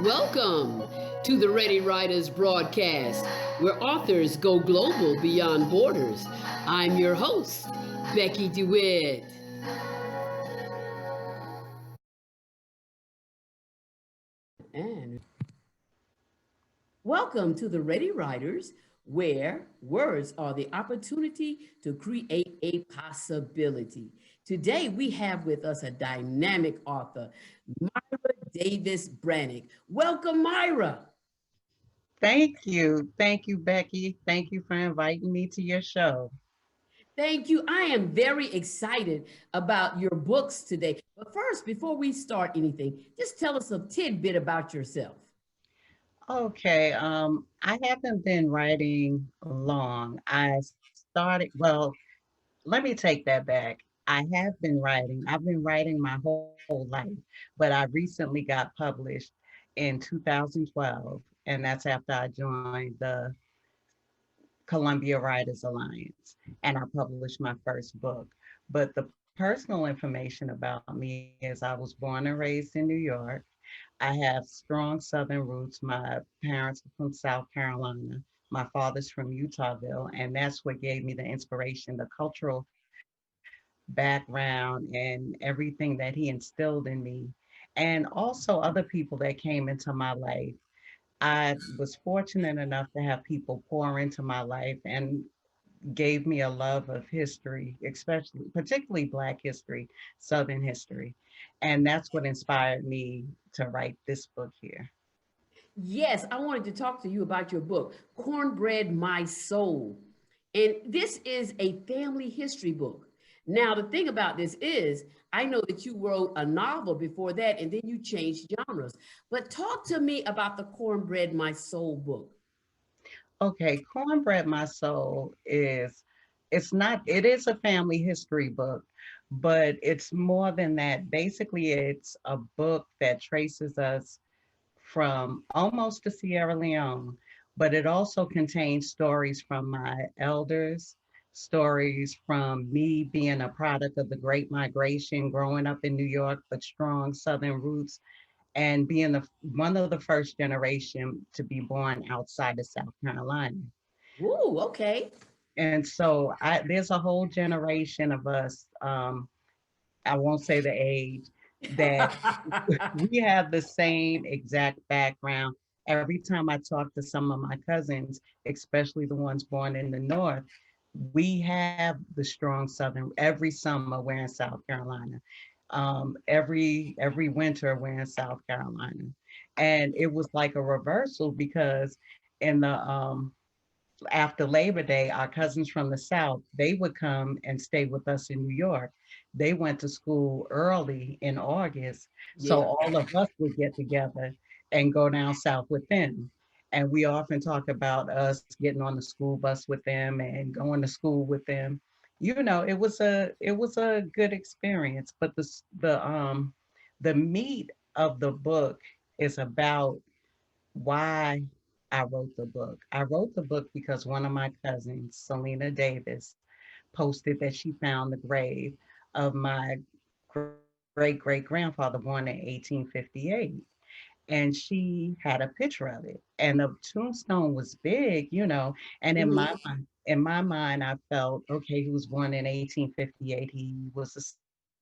welcome to the Ready Writers broadcast, where authors go global beyond borders. I'm your host, Becky DeWitt. And welcome to the Ready Writers, where words are the opportunity to create a possibility. Today, we have with us a dynamic author, Myra Davis-Branic. Welcome, Myra. Thank you. Thank you, Becky. Thank you for inviting me to your show. Thank you. I am very excited about your books today. But first, before we start anything, just tell us a tidbit about yourself. Okay, I haven't been writing long. Well, let me take that back. I have been writing. I've been writing my whole life, but I recently got published in 2012, and that's after I joined the Columbia Writers Alliance, and I published my first book. But the personal information about me is I was born and raised in New York. I have strong Southern roots. My parents are from South Carolina. My father's from Utahville, and that's what gave me the inspiration, the cultural background, and everything that he instilled in me. And also other people that came into my life. I was fortunate enough to have people pour into my life and gave me a love of history, particularly Black history, Southern history. And that's what inspired me to write this book here. Yes, I wanted to talk to you about your book, Cornbread My Soul. And this is a family history book. Now, the thing about this is, I know that you wrote a novel before that and then you changed genres. But talk to me about the Cornbread My Soul book. Okay, Cornbread My Soul it is a family history book, but it's more than that. Basically, it's a book that traces us from almost to Sierra Leone, but it also contains stories from my elders, stories from me being a product of the Great Migration, growing up in New York, but strong Southern roots, and being one of the first generation to be born outside of South Carolina. Ooh, okay. And so there's a whole generation of us, I won't say the age, that we have the same exact background. Every time I talk to some of my cousins, especially the ones born in the North, we have the strong Southern. Every summer we're in South Carolina. Every winter we're in South Carolina, and it was like a reversal because in the after Labor Day, our cousins from the South, they would come and stay with us in New York. They went to school early in August. So Yeah. all of us would get together and go down south with them. And we often talk about us getting on the school bus with them and going to school with them. You know, it was a good experience. But the meat of the book is about why I wrote the book. I wrote the book because one of my cousins, Selena Davis, posted that she found the grave of my great great grandfather born in 1858. And she had a picture of it. And the tombstone was big, and Mhm. in my mind, I felt, okay, he was born in 1858. He was a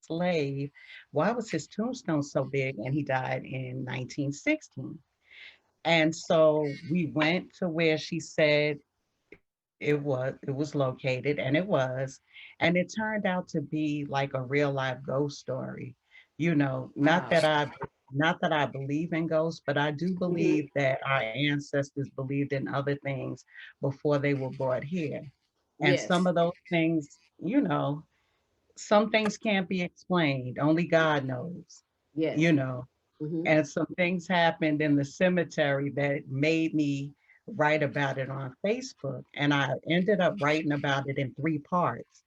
slave. Why was his tombstone so big? And he died in 1916. And so we went to where she said it was located, and it was. And it turned out to be like a real life ghost story. Wow. Not that I believe in ghosts, but I do Mhm. believe that our ancestors believed in other things before they were brought here. And some Yes. of those things, some things can't be explained. Only God knows, you Yes. know. Mhm. And some things happened in the cemetery that made me write about it on Facebook. And I ended up writing about it in 3 parts.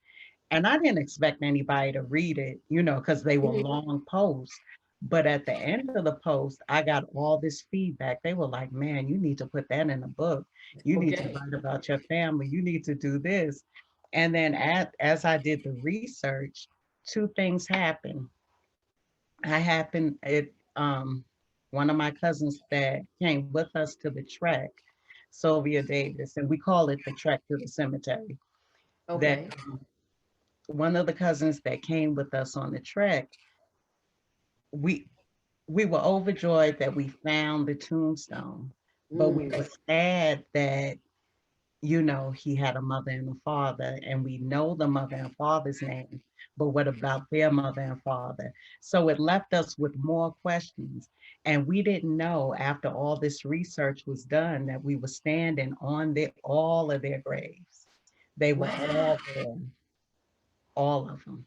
And I didn't expect anybody to read it, because they were Mhm. long posts. But at the end of the post, I got all this feedback. They were like, man, you need to put that in a book. You need to Okay. write about your family. You need to do this. And then as I did the research, two things happened. I happened, it, one of my cousins that came with us to the trek, Sylvia Davis, and we call it the trek to the cemetery. That Okay. one of the cousins that came with us on the trek, we we were overjoyed that we found the tombstone, but we Mm. were sad that, you know, he had a mother and a father, and we know the mother and father's name, but what about their mother and father? So it left us with more questions. And we didn't know after all this research was done that we were standing on all of their graves. They were Wow. all there, all of them,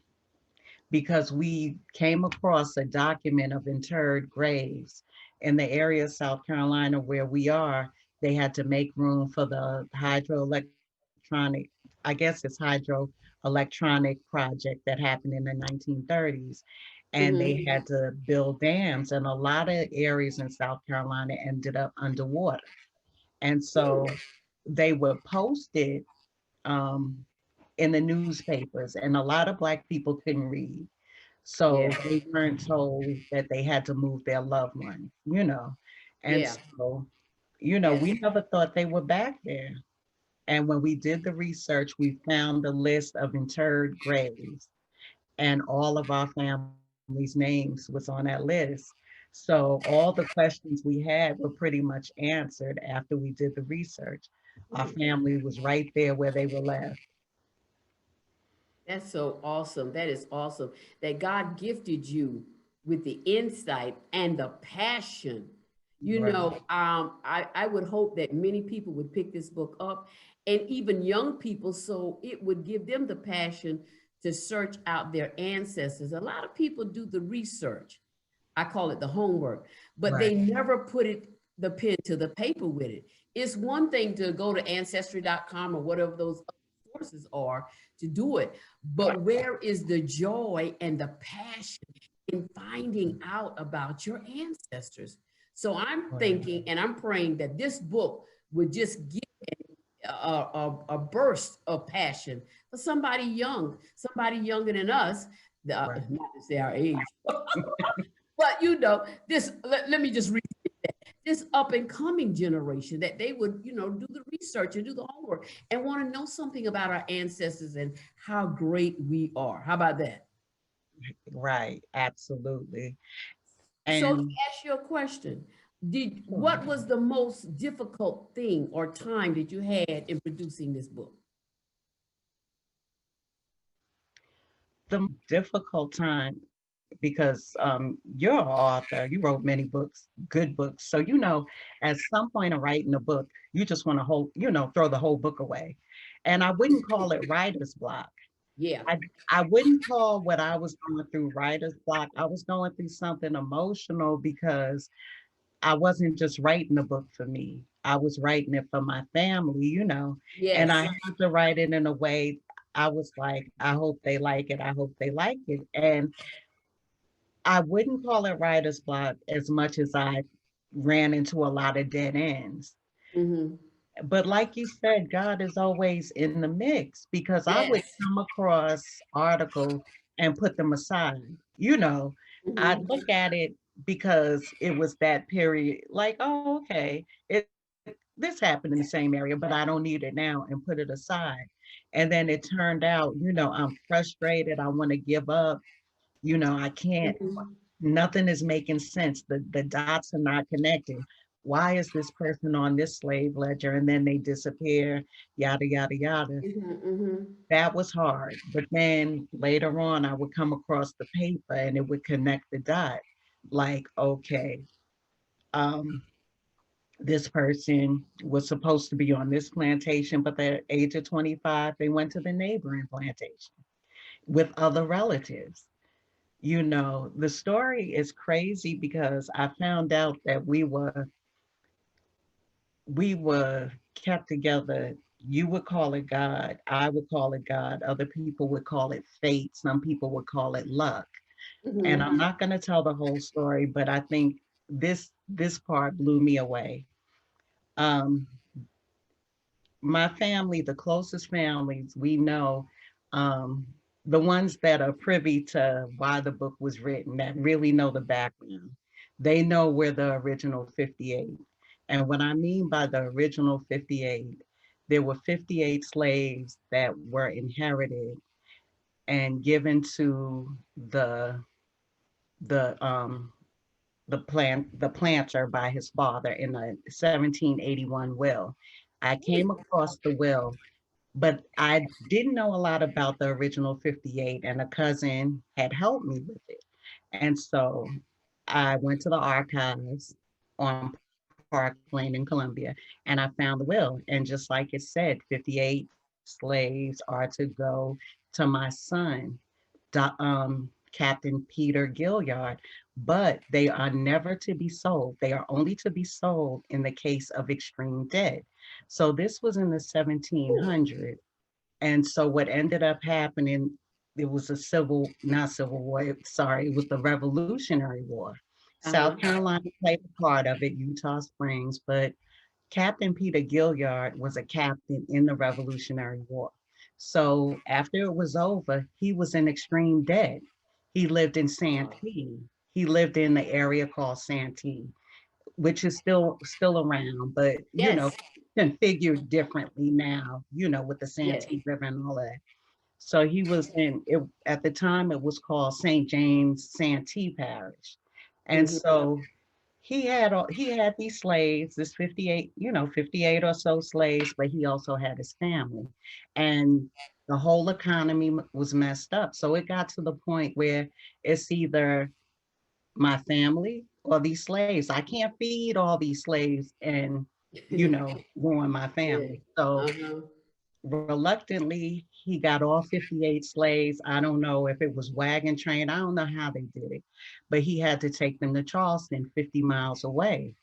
because we came across a document of interred graves in the area of South Carolina where we are. They had to make room for the hydroelectronic, I guess it's hydroelectronic project that happened in the 1930s. And Mm-hmm. they had to build dams, and a lot of areas in South Carolina ended up underwater. And so they would post it um, in the newspapers, and a lot of Black people couldn't read. So Yeah. they weren't told that they had to move their loved one, you know. And Yeah. so, you know, Yes. we never thought they were back there. And when we did the research, we found a list of interred graves, and all of our family's names was on that list. So all the questions we had were pretty much answered after we did the research. Our Mm. family was right there where they were left. That's so awesome. That is awesome that God gifted you with the insight and the passion. You know, Right, I would hope that many people would pick this book up, and even young people, so it would give them the passion to search out their ancestors. A lot of people do the research. I call it the homework, but right, they never put the pen to the paper with it. It's one thing to go to ancestry.com or whatever those sources are to do it, but where is the joy and the passion in finding out about your ancestors? So I'm right, thinking and I'm praying that this book would just give a burst of passion for somebody younger than us, right. not to say our age, but you know, let me just read this up and coming generation that they would, you know, do the research and do the homework and want to know something about our ancestors and how great we are. How about that? Right, absolutely. So let And me ask you a question. Did sure, What was the most difficult thing or time that you had in producing this book? the difficult time, because you're an author, you wrote many books, good books. So, you know, at some point of writing a book, you just want to throw the whole book away. And I wouldn't call it writer's block. Yeah. I, I wouldn't call what I was going through writer's block. I was going through something emotional because I wasn't just writing a book for me. I was writing it for my family, you know, and I Yes. had to write it in a way I was like, I hope they like it. I hope they like it. And I wouldn't call it writer's block as much as I ran into a lot of dead ends. Mm-hmm. But like you said, God is always in the mix, because I would Yes. come across articles and put them aside. You know, I'd Mm-hmm. look at it because it was that period, like, oh, okay, this happened in the same area, but I don't need it now, and put it aside. And then it turned out, you know, I'm frustrated. I want to give up. You know, I can't, Mm-hmm. nothing is making sense. The dots are not connecting. Why is this person on this slave ledger and then they disappear? Yada, yada, yada. Mm-hmm. Mm-hmm. That was hard. But then later on, I would come across the paper and it would connect the dot. Like, okay, um, this person was supposed to be on this plantation, but at the age of 25, they went to the neighboring plantation with other relatives. You know, the story is crazy because I found out that we were kept together. You would call it God, I would call it God, other people would call it fate, some people would call it luck. And I'm Mm-hmm. not going to tell the whole story, but I think this part blew me away. Um, my family, the closest families we know, um, the ones that are privy to why the book was written, that really know the background. they know we're the original 58. And what I mean by the original 58, there were 58 slaves that were inherited and given to the the planter by his father in a 1781 will. I came across the will, but I didn't know a lot about the original 58, and a cousin had helped me with it. And so I went to the archives on Park Lane in Columbia, and I found the will. And just like it said, 58 slaves are to go to my son, Captain Peter Gilliard, but they are never to be sold. They are only to be sold in the case of extreme debt. So this was in the Ooh. 1700s. And so what ended up happening, it was a not civil war, sorry, it was the Revolutionary War. South Uh-huh. Carolina played a part of it, Utah Springs, but Captain Peter Gilliard was a captain in the Revolutionary War. So after it was over, he was in extreme debt. He lived in Santee. He lived in the area called Santee, which is still around, but Yes. configured differently now, with the Yes. Santee River and all that. So he was in it at the time. It was called St. James Santee Parish, and Mm-hmm. so he had these slaves, this 58, 58 or so slaves, but he also had his family, and the whole economy was messed up. So it got to the point where it's either my family or these slaves. I can't feed all these slaves and, ruin my Yeah. family. So Uh-huh. reluctantly, he got all 58 slaves. I don't know if it was wagon train. I don't know how they did it, but he had to take them to Charleston, 50 miles away.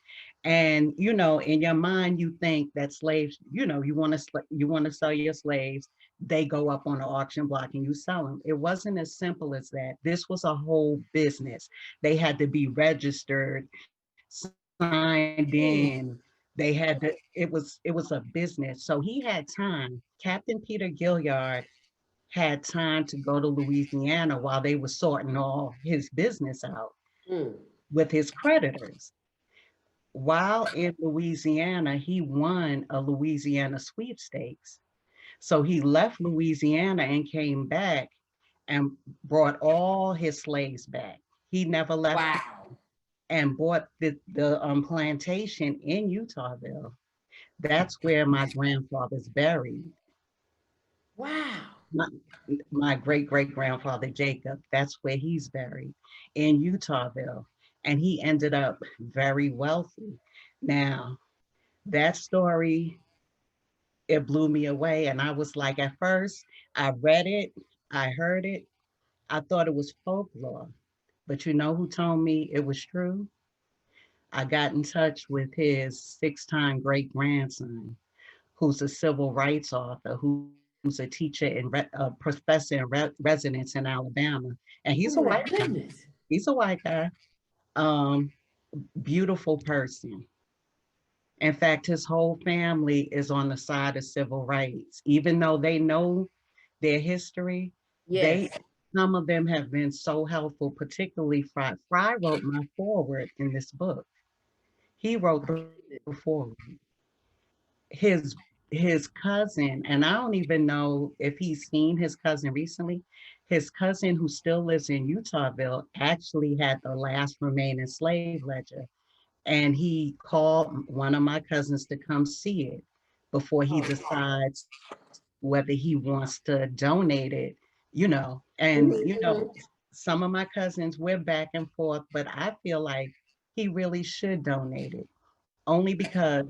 And in your mind, you think that slaves, you want to sell your slaves. They go up on the auction block and you sell them. It wasn't as simple as that. This was a whole business. They had to be registered, signed in. Ooh. They had to. It was a business. So he had time. Captain Peter Gilliard had time to go to Louisiana while they were sorting all his business out Mm. with his creditors. While in Louisiana, he won a Louisiana sweepstakes. So he left Louisiana and came back and brought all his slaves back. He never left Wow. and bought the plantation in Utahville. That's where my grandfather's buried. Wow. My, my great great grandfather Jacob, that's where he's buried in Utahville. And he ended up very wealthy. Now, that story, it blew me away. And I was like, at first, I read it, I heard it, I thought it was folklore. But you know who told me it was true? I got in touch with his six-time great grandson, who's a civil rights author, who's a teacher and a professor in residence in Alabama. And he's a Oh my white guy. goodness. He's a white guy. Um, Beautiful person. In fact, his whole family is on the side of civil rights. Even though they know their history, they Yes. some of them have been so helpful, particularly Fry. Fry wrote my foreword in this book. He wrote the foreword. His his cousin, and I don't even know if he's seen his cousin recently. His cousin, who still lives in Utahville, actually had the last remaining slave ledger, and he called one of my cousins to come see it before he Oh. decides whether he wants to donate it, and Mhm. some of my cousins, we're back and forth, but I feel like he really should donate it, only because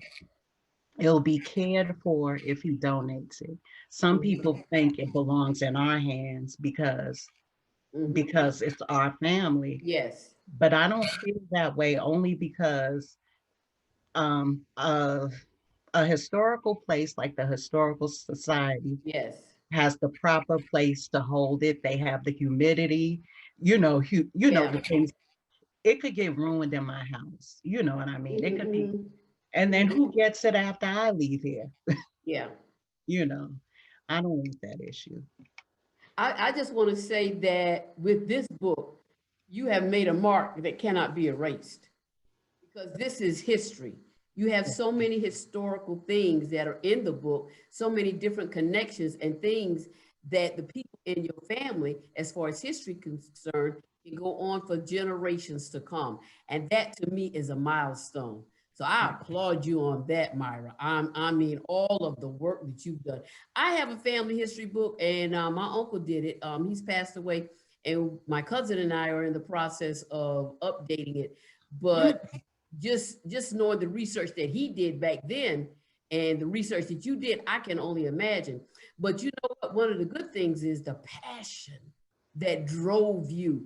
it'll be cared for if he donates it. Some Mhm. people think it belongs in our hands Mhm. because it's our family, Yes. but I don't feel that way, only because of a historical place like the Historical Society Yes. has the proper place to hold it. They have the humidity, Yeah. the things. It could get ruined in my house. You know what I mean? It could be, Mhm. and then Mhm. who gets it after I leave here? Yeah. You know, I don't want that issue. I just want to say that with this book, you have made a mark that cannot be erased. because this is history. You have so many historical things that are in the book, so many different connections and things that the people in your family, as far as history concerned, can go on for generations to come. And that to me is a milestone. So I applaud you on that, Myra. I mean, all of the work that you've done. I have a family history book, and my uncle did it. He's passed away, and my cousin and I are in the process of updating it. But just knowing the research that he did back then and the research that you did, I can only imagine. But you know what? One of the good things is the passion that drove you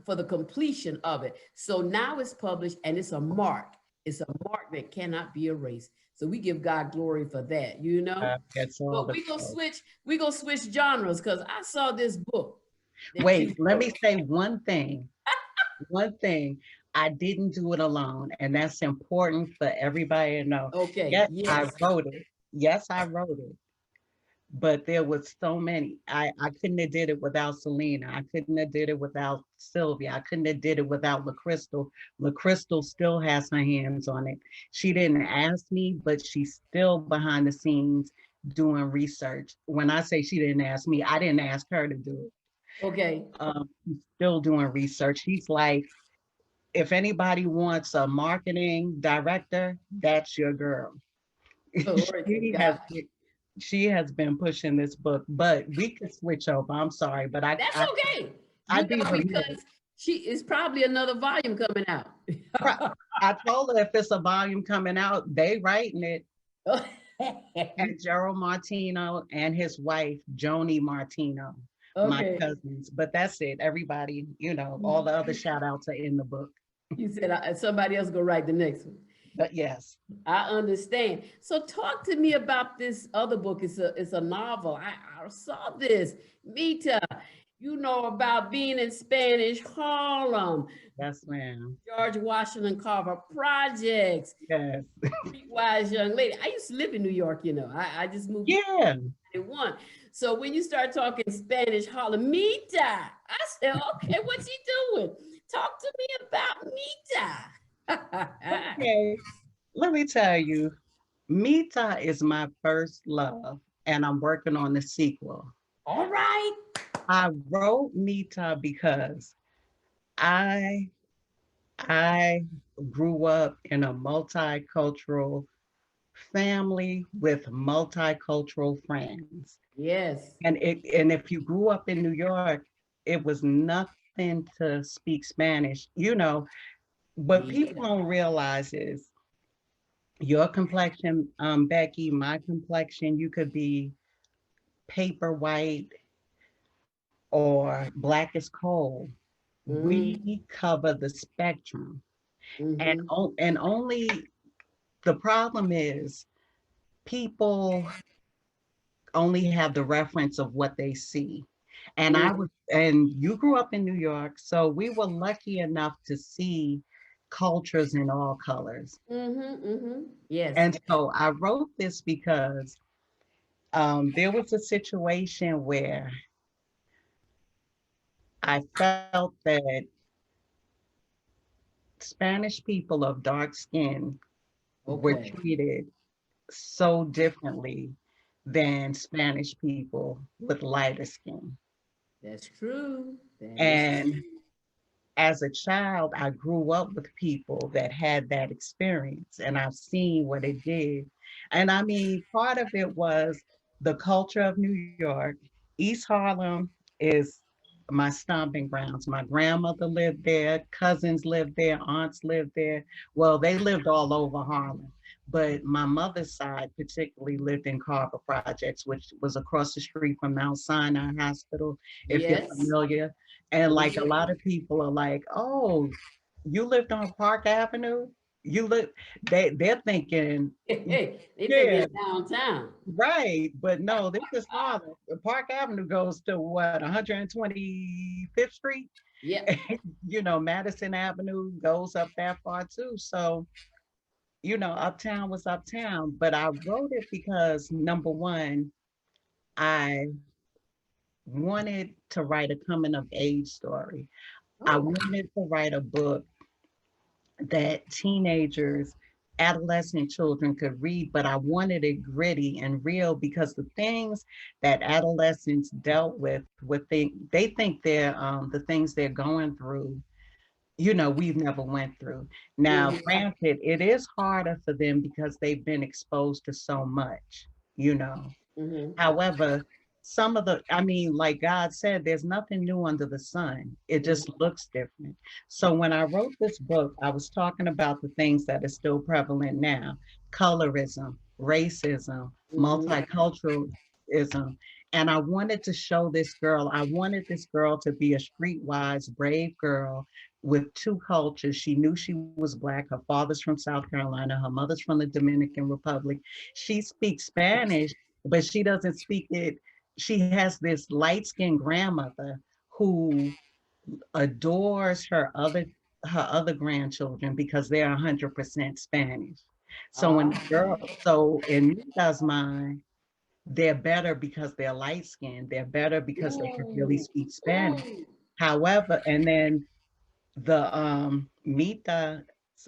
for the completion of it. So now it's published and it's a mark. It's a mark that cannot be erased. So we give God glory for that, you know? That's all But the we gonna switch genres because I saw this book. Wait, let me say one thing. One thing, I didn't do it alone, and that's important for everybody to know. Okay, Yes, I yes. wrote it. Yes, I wrote it. But there was so many. I couldn't have did it without Selena. I couldn't have did it without Sylvia. I couldn't have did it without LaCrystal. LaCrystal still has her hands on it. She didn't ask me, but she's still behind the scenes doing research. When I say she didn't ask me, I didn't ask her to do it. Okay. She's still doing research. She's like, if anybody wants a marketing director, that's your girl. Glory to she has God. she has been pushing this book, but we could switch over. I'm sorry, but I That's I, okay. I You be know, remiss. because she is probably another volume coming out. I told her if it's a volume coming out, they writing it. And Gerald Martino and his wife, Joni Martino, my Okay. cousins. But that's it. Everybody, all the other shout outs are in the book. You said somebody else go write the next one. But yes. I understand. So talk to me about this other book. It's a novel. I saw this. Mita, you know about being in Spanish Harlem, Yes, ma'am. George Washington Carver projects, Yes. streetwise young lady. I used to live in New York, you know. I just moved Yeah. in one. So when you start talking Spanish Harlem, Mita, I said, okay, what's he doing? Talk to me about Mita. Okay. Let me tell you, Mita is my first love, and I'm working on the sequel. All right. I wrote Mita because I I grew up in a multicultural family with multicultural friends. Yes. And if you grew up in New York, it was nothing to speak Spanish. What people Yeah. don't realize is your complexion, Becky, my complexion, you could be paper white or black as coal. Mm, We cover the spectrum. And, mm-hmm. and only the problem is people only have the reference of what they see. And you grew up in New York, so we were lucky enough to see cultures in all colors. Mm-hmm. Mm-hmm. Yes. And so I wrote this because there was a situation where I felt that Spanish people of dark skin were Okay. treated so differently than Spanish people with lighter skin. That's true. That is And true. as a child, I grew up with people that had that experience, and I've seen what it did. And I mean, part of it was the culture of New York. East Harlem is my stomping grounds. My grandmother lived there, cousins lived there, aunts lived there. Well, they lived all over Harlem. But my mother's side particularly lived in Carver Projects, which was across the street from Mount Sinai Hospital, if you're Yes. familiar. And like a Mhm. lot of people are like, oh, you lived on Park Avenue? You live, they're thinking, Hey, they think yeah, it's downtown. right. But no, this is farther. Park Avenue goes to what, 125th Street? Yeah. Madison Avenue goes up that far too. So, uptown was uptown. But I wrote it because number one, I wanted to write a coming of age story. I Oh. wanted to write a book that teenagers, adolescent children could read, but I wanted it gritty and real because the things that adolescents dealt with they think they're the things they're going through, we've never went through. Now, Mhm, granted, it is harder for them because they've been exposed to so much, you know. mhm, However, I mean, like God said, there's nothing new under the sun. It just mhm, looks different. So when I wrote this book, I was talking about the things that are still prevalent now: colorism, racism, mhm. multiculturalism. And I wanted this girl to be a streetwise, brave girl with two cultures. She knew she was Black. Her father's from South Carolina, her mother's from the Dominican Republic. She speaks Spanish, but she doesn't speak it. She has this light skinned grandmother who adores her other grandchildren because they're 100% Spanish. So when the girl, Ah. so in Mita's mind, they're better because they're light skinned. They're better because they could really Ooh, speak Spanish. ooh. However, and then the Mita's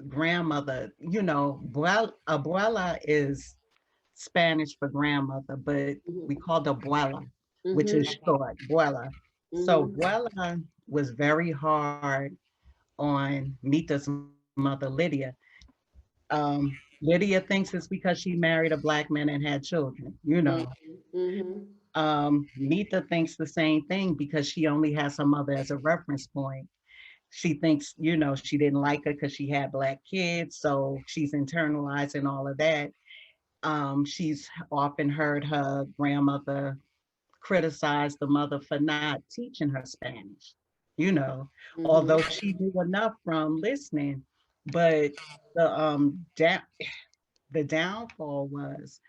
grandmother, abuela is Spanish for grandmother, but we Mhm, called her abuela, which mhm, is short, abuela. So mhm. abuela was very hard on Mita's mother, Lydia. Lydia thinks it's because she married a Black man and had children. Mhm, mhm. Mita thinks the same thing because she only has her mother as a reference point. She thinks, she didn't like her because she had Black kids, so she's internalizing all of that. She's often heard her grandmother criticize the mother for not teaching her Spanish, Mhm. although she knew enough from listening. But the the downfall was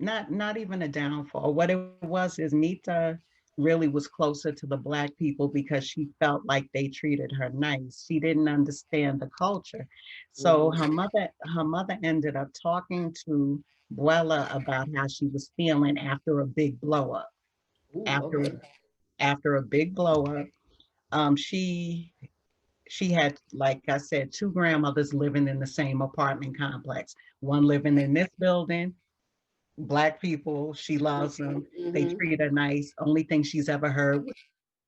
not even a downfall. What it was is Mita really was closer to the Black people because she felt like they treated her nice. She didn't understand the culture. So Mhm. her mother ended up talking to Buella about how she was feeling after a big blow up. Ooh, After okay. after a big blow up, she had, like I said, two grandmothers living in the same apartment complex. One living in this building, Black people, she loves them. They Mhm. treat her nice. Only thing she's ever heard was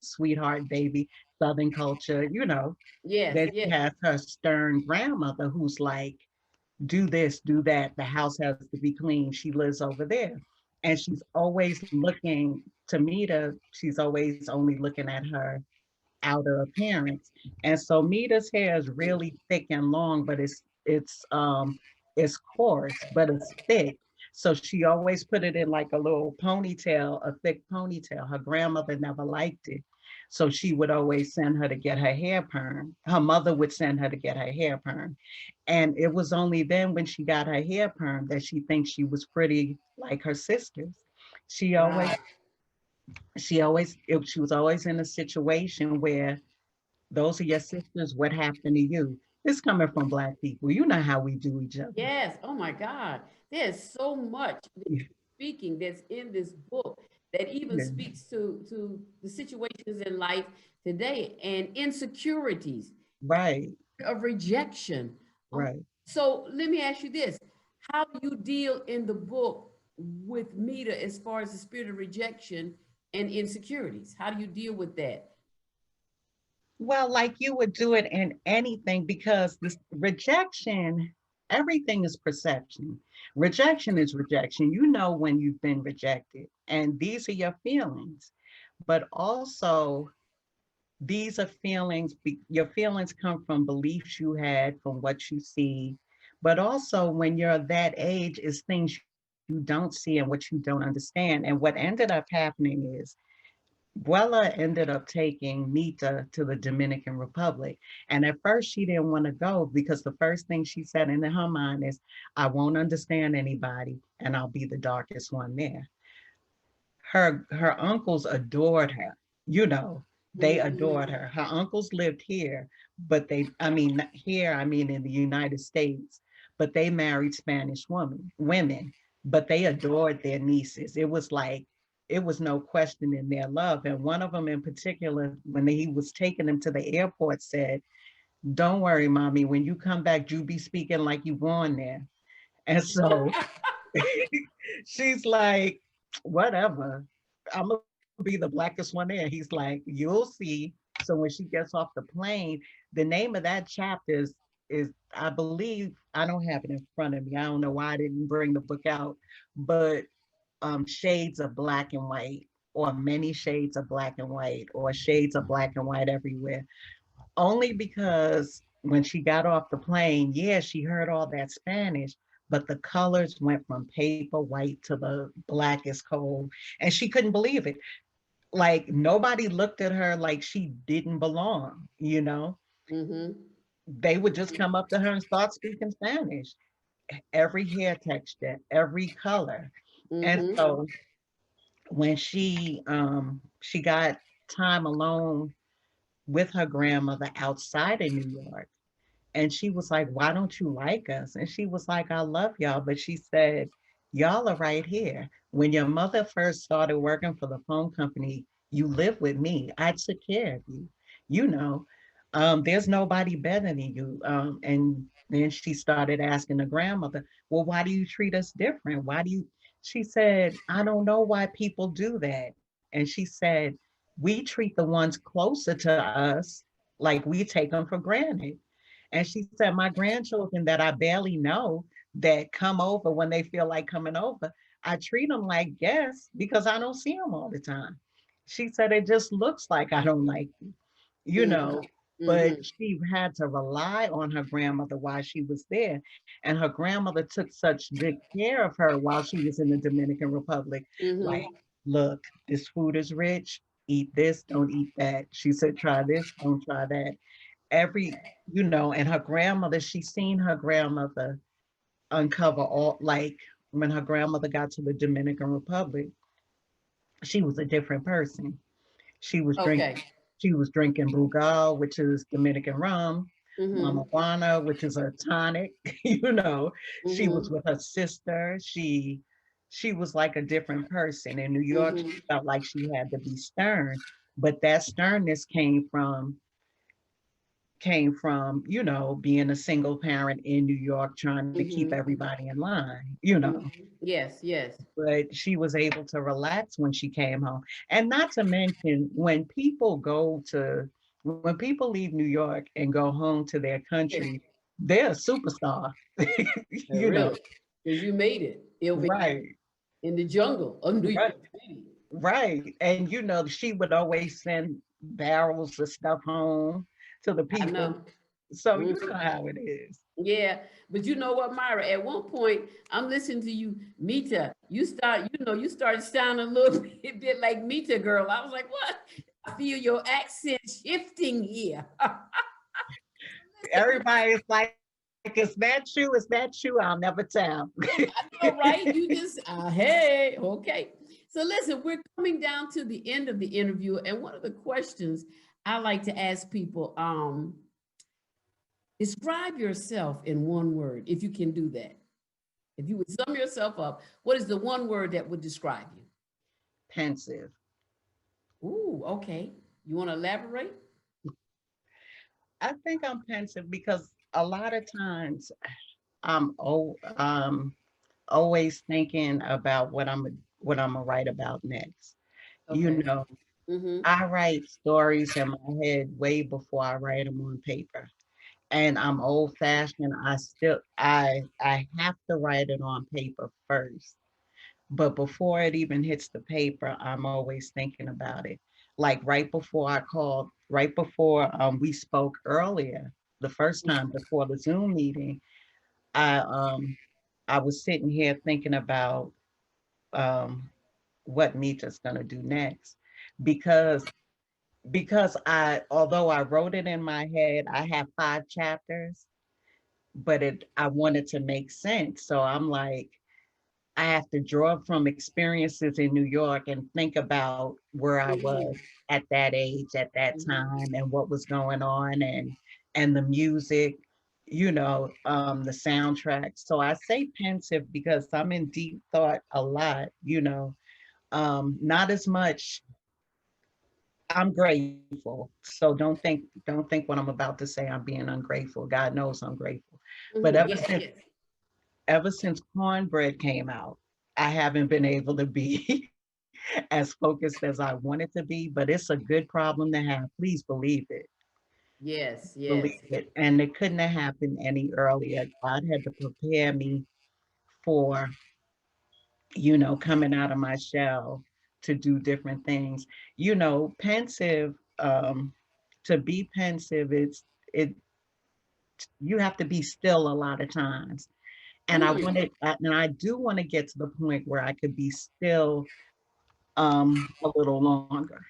sweetheart baby, Southern culture. Then Yes, she yes. has her stern grandmother who's like, do this, do that. The house has to be clean. She lives over there. And she's always looking to Mita, she's always only looking at her outer appearance. And so Mita's hair is really thick and long, but it's coarse, but it's thick. So she always put it in like a little ponytail, a thick ponytail. Her grandmother never liked it. So she would always send her to get her hair perm. Her mother would send her to get her hair perm. And it was only then when she got her hair perm that she thinks she was pretty like her sisters. She always Wow. she was always in a situation where those are your sisters. What happened to you? This coming from Black people. You know how we do each other. Yes. Oh my God. There's so much speaking that's in this book that even Yeah. speaks to the situations in life today and insecurities Right, of rejection. Um, right. so let me ask you this. How do you deal in the book with Mita as far as the spirit of rejection and insecurities? How do you deal with that? Well, like you would do it in anything because this rejection, everything is perception. Rejection is rejection. You know when you've been rejected, and these are your feelings. But also, these are your feelings come from beliefs you had, from what you see. But also, when you're that age, is things you don't see and what you don't understand. And what ended up happening is Buella ended up taking Mita to the Dominican Republic. And at first, she didn't want to go because the first thing she said in her mind is, I won't understand anybody and I'll be the darkest one there. Her uncles adored her, they Mhm. adored her. Her uncles lived here, but I mean in the United States, but they married Spanish women, but they adored their nieces. It was no question in their love. And one of them in particular, when he was taking them to the airport, said, don't worry, mommy, when you come back, you be speaking like you born there. And so she's like, whatever. I'm gonna be the blackest one there. He's like, you'll see. So when she gets off the plane, the name of that chapter is I believe, I don't have it in front of me. I don't know why I didn't bring the book out, but shades of black and white, or many shades of black and white, or shades of black and white everywhere. Only because when she got off the plane, yeah, she heard all that Spanish, but the colors went from paper white to the blackest coal. And she couldn't believe it. Like nobody looked at her like she didn't belong, you know? Mm-hmm. They would just come up to her and start speaking Spanish. Every hair texture, every color. And Mm-hmm. so when she got time alone with her grandmother outside of New York, and she was like, why don't you like us? And she was like, I love y'all. But she said, y'all are right here. When your mother first started working for the phone company, you lived with me. I took care of you. You know, there's nobody better than you. And then she started asking the grandmother, well, why do you treat us different? Why do you? She said, I don't know why people do that. And she said, we treat the ones closer to us like we take them for granted. And she said, my grandchildren that I barely know that come over when they feel like coming over, I treat them like guests because I don't see them all the time. She said, it just looks like I don't like you, you Mm-hmm. know, but Mm-hmm. she had to rely on her grandmother while she was there. And her grandmother took such good care of her while she was in the Dominican Republic. Like, Mm-hmm. look, this food is rich. Eat this, don't eat that. She said, try this, don't try that. Every, you know, and her grandmother, she seen her grandmother uncover all, like when her grandmother got to the Dominican Republic, she was a different person. She was drink Okay. she was drinking Brugal, which is Dominican rum, Mm-hmm. Mama Juana, which is a tonic, you know. She was Mm-hmm. with her sister. She was like a different person. In New York, she Mm-hmm. felt like she had to be stern, but that sternness came from, you know, being a single parent in New York, trying to keep Mm-hmm. everybody in line, you know. Mm-hmm. Yes, yes. But she was able to relax when she came home. And not to mention, when people leave New York and go home to their Yes. country, they're a superstar, you know. Really. Because you made it over here Right, in the jungle of New right, York City. right. And, you know, she would always send barrels of stuff home to the I people. know. So you know Mhm. how it is. Yeah, but you know what, Myra? At one point, I'm listening to you, Mita. You started sounding a little bit like Mita girl. I was like, what? I feel your accent shifting here. Listen, Everybody is like, is that true? Is that true? I'll never tell. I know, right? You just, hey, okay. So listen, we're coming down to the end of the interview, and one of the questions I like to ask people, describe yourself in one word, if you can do that. If you would sum yourself up, what is the one word that would describe you? Pensive. Ooh, okay. You want to elaborate? I think I'm pensive because a lot of times I'm always thinking about what I'm gonna write about next. You Okay. know, Mm-hmm. I write stories in my head way before I write them on paper. And I'm old fashioned. I have to write it on paper first. But before it even hits the paper, I'm always thinking about it. Like right before we spoke earlier, the first time before the Zoom meeting, I um I was sitting here thinking about um what Mita's gonna do next. Because although I wrote it in my head, I have 5 chapters, but I wanted to make sense. So I'm like, I have to draw from experiences in New York and think about where I was Mm-hmm. at that age, at that Mm-hmm. time, and what was going on, and the music, the soundtrack. So I say pensive because I'm in deep thought a lot, not as much I'm grateful. So don't think what I'm about to say I'm being ungrateful. God knows I'm grateful. But Yes, yes. ever since cornbread came out, I haven't been able to be as focused as I wanted to be, but it's a good problem to have. Please believe it. Yes, yes. Believe it. And it couldn't have happened any earlier. God had to prepare me for, coming out of my shell to do different things. Pensive, to be pensive, it you have to be still a lot of times. And Mm, and I do want to get to the point where I could be still a little longer,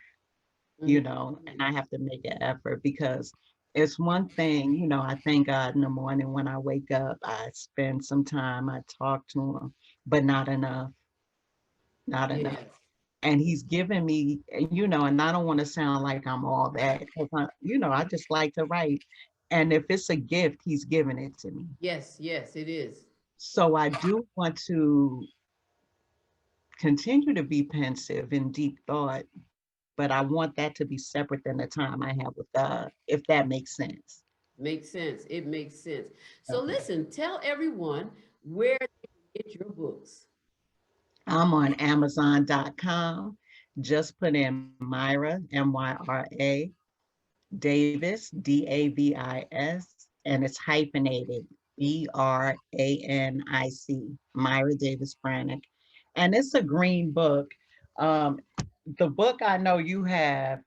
and I mhm. have to make an effort because it's one thing, I thank God in the morning when I wake up, I spend some time, I talk to him, but not enough, not enough. Yes, And he's given me, and I don't want to sound like I'm all that, because I just like to write. And if it's a gift, he's given it to me. yes, yes, it is. So I do want to continue to be pensive in deep thought, but I want that to be separate than the time I have with God, if that makes sense. Makes sense. It makes sense. So Okay. listen, tell everyone where they can get your books. I'm on Amazon.com. Just put in Myra, Myra, Davis, Davis, and it's hyphenated, Branic, Myra Davis-Branic. And it's a green book. Um, the book I know you have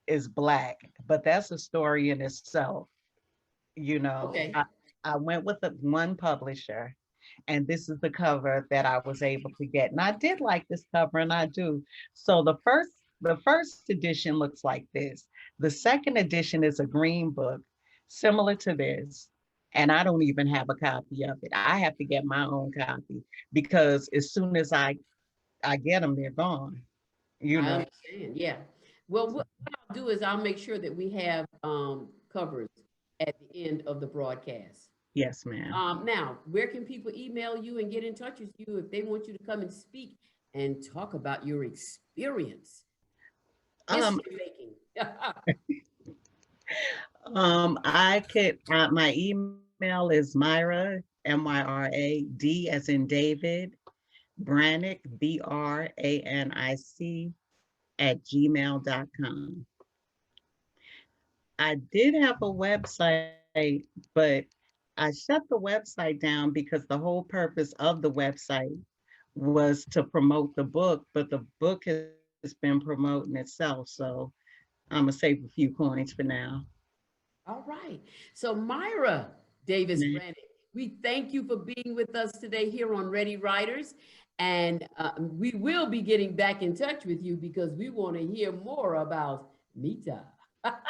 is black, but that's a story in itself. You know, Okay. I went with one publisher, and this is the cover that I was able to get. And I did like this cover, and I do. So the first edition looks like this. The second edition is a green book, similar to this. And I don't even have a copy of it. I have to get my own copy because as soon as I get them, they're gone. You I know. understand. Yeah. Well, what I'll do is I'll make sure that we have covers at the end of the broadcast. Yes, ma'am. Now, where can people email you and get in touch with you if they want you to come and speak and talk about your experience, Um, history making? I could, my email is Myra, Myra, D as in David, Branic, Branic, @gmail.com. I did have a website, but I shut the website down because the whole purpose of the website was to promote the book, but the book has been promoting itself. So I'm gonna save a few coins for now. All right. So, Myra Davis-Branic, we thank you for being with us today here on Ready Writers. And we will be getting back in touch with you because we want to hear more about Mita. Thank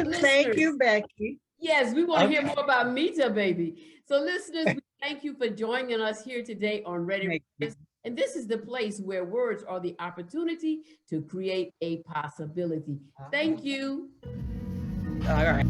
Listeners, you, Becky. yes, we want to hear Okay. more about Mita, baby. So, listeners, we thank you for joining us here today on Ready Thank you. Writers. And this is the place where words are the opportunity to create a possibility. Thank you. All right.